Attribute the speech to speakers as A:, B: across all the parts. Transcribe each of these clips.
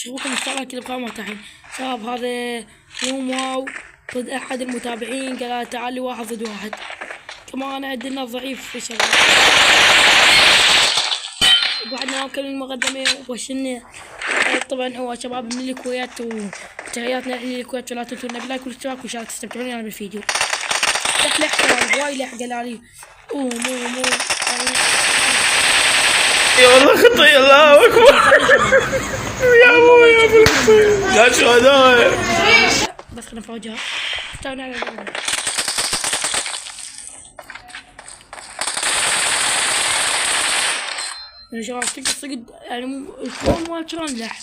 A: شوفكم اشتراك كذا بقناة تحت. شباب هذا يوم واو ضد احد المتابعين قال تعالي 1 ضد 1. كمان عندنا ضعيف في شباب وبعدنا ناكل المقدمة وبشرنا. طبعا هو شباب من الكويت وتحياتنا لاهل الكويت، ولا تنسونا باللايك والاشتراك والمشاركة تستمتعون يعني بالفيديو. لح وايد لح قال لي مو
B: يا والله خطي الله اكبر يا ابوي يا فلسطين يا شهداء.
A: بس خلنا نفوجها. تعالوا نلعب يا شباب. صقد يعني شلون ما شلون لح.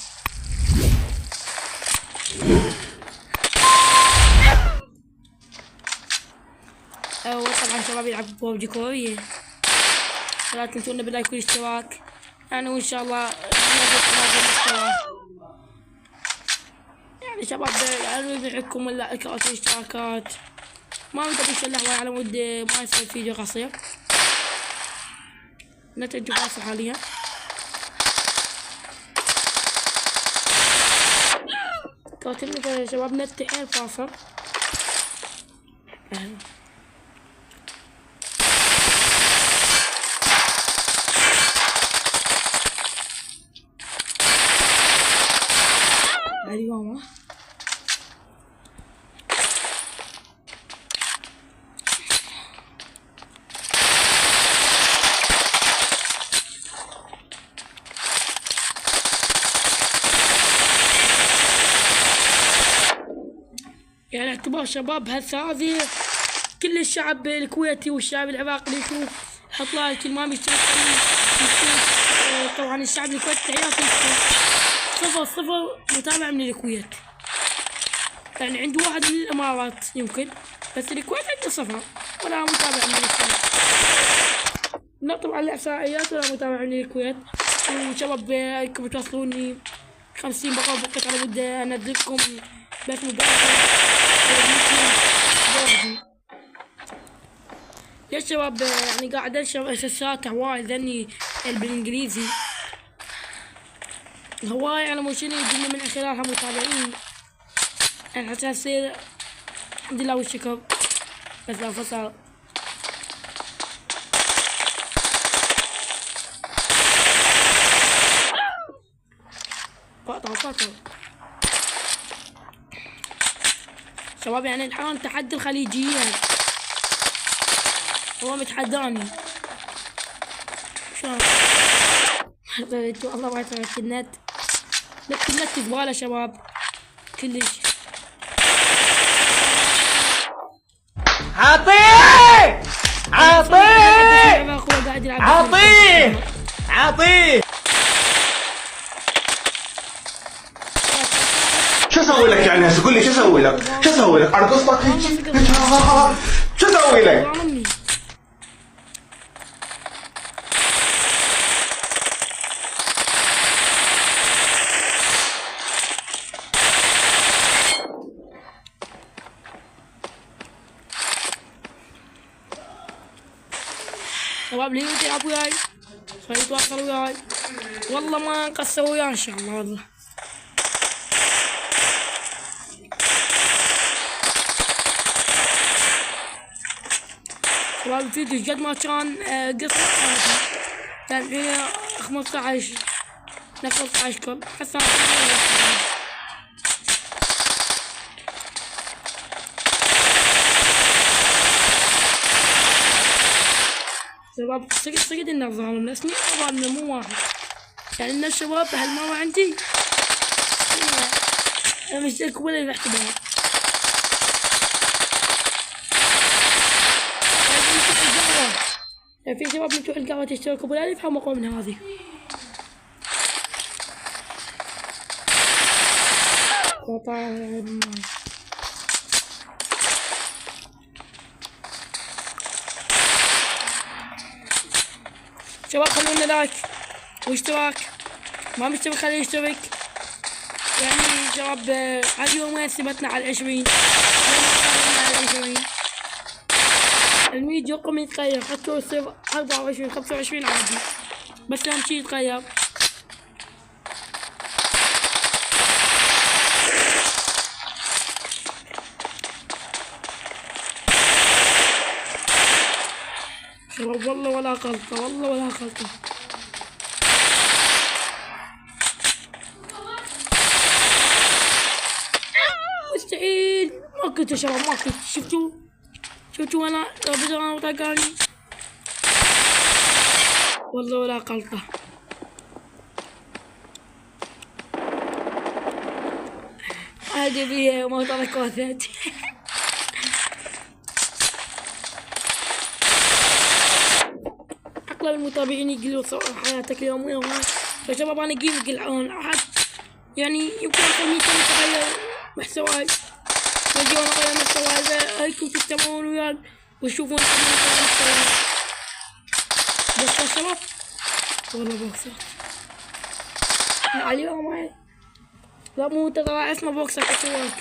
A: طبعا شباب يلعب ببجي كورية، لا تنسونا باللايك والاشتراك يعني، وان شاء الله المستوى يعني شباب. يعني يدعمكم اللايكات والاشتراكات، ما بدي نشلح على مود ما يصير فيديو قصير. نتج فاصل حاليا. كاتبني يا شباب نتحين فاصل. اليوم يعني اعتبار شباب هسه هذه كل الشعب الكويتي والشعب العراقي اللي يشوف حط لايك، اللي ما بيشترك طبعا الشعب الكويتي تحياتي. 0 متابع من الكويت، يعني عنده واحد من الامارات يمكن، بس الكويت عنده 0 ولا متابع من الكويت. لا طبعا الاحصائيات ولا متابع من الكويت. وشباب انكم توصلوني 50 بقى على مود انزلكم بس مباشر يا شباب. يعني قاعد انشر اساسات هواي ذني بالانجليزي هواي على موشني يجيني من خلالها متابعين، يعني حتى يصير الحمد لله والشكر. بس لو فصل فاطر شباب. يعني الحين تحدي الخليجيين هو متحداني شلون والله ما يعرف النت زباله شباب كلش.
B: عطيه شو اسوي لك يعني هسه؟ قول لي شو اسوي لك؟ ارقص لك هيك؟ شو اسوي لك؟
A: شباب اللي يريد يلعب وياي فيتواصل وياي، والله ما نقصر وياه ان شاء الله. والله شباب الفيديو جد ما كان قصة، يعني هي 15 كم حسنا شباب. صقد النظام بس مين طبعا مو واحد، يعني ان الشباب هالمرة عندي انا مشترك ولا الاعتبار. يعني في شباب من تروح القهوة تشتركوا ولا يفهموا اقوى من هذه. شباب خلونا لايك واشتراك، ما مشترك خليه يشترك. يعني شباب على يومين ثبتنا على 20 الفيديو رقم يتغير حتى يصير 24 25 عادي، بس اهم شي يتغير. شباب، والله ولا غلطة، والله ولا غلطة. مستحيل، ما كنت يا شباب، ما كنت. شفتوا انا بدأنا وطقاني، والله ولا غلطة. هذه فيها موت كوثات. أغلب المتابعين يقولوا حياتك اليومية وهاي، فشباب أنا جيم قلعون أحد يعني يمكن أخليكم تغير محتواي، وأجي وأنا أغير محتواي إذا هيكم تستمعون وياي وتشوفون محتواي. بس يا شباب والله بوكسات اليوم هاي، لا مو ترى اسمه بوكسات،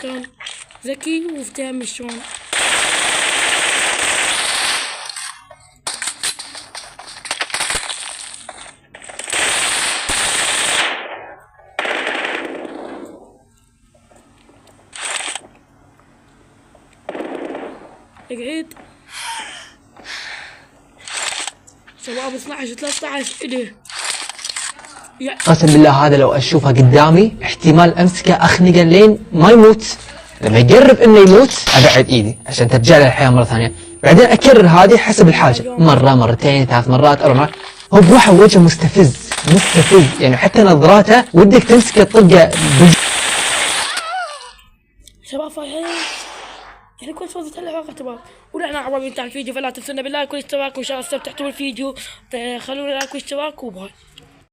A: كان ذكي وفتهم شلون. اقعد شباب 12 13 ايده.
C: قسم بالله هذا لو اشوفه قدامي احتمال امسكه اخنقه لين ما يموت. لما يقرب انه يموت ابعد ايدي عشان ترجع له الحياه مره ثانيه، بعدين اكرر هذه حسب الحاجه، مره مرتين 3 مرات 4 مرات. هو بروحه وجهه مستفز يعني حتى نظراته ودك تمسكه طقه
A: شباب فايحين يعني كل صوت الحلقة شباب. ولعنا عبابين تاع الفيديو، فلا تنسونا باللايك والاشتراك، وان شاء الله استمتعتوا بالفيديو. خلونا لايك واشتراك وباي.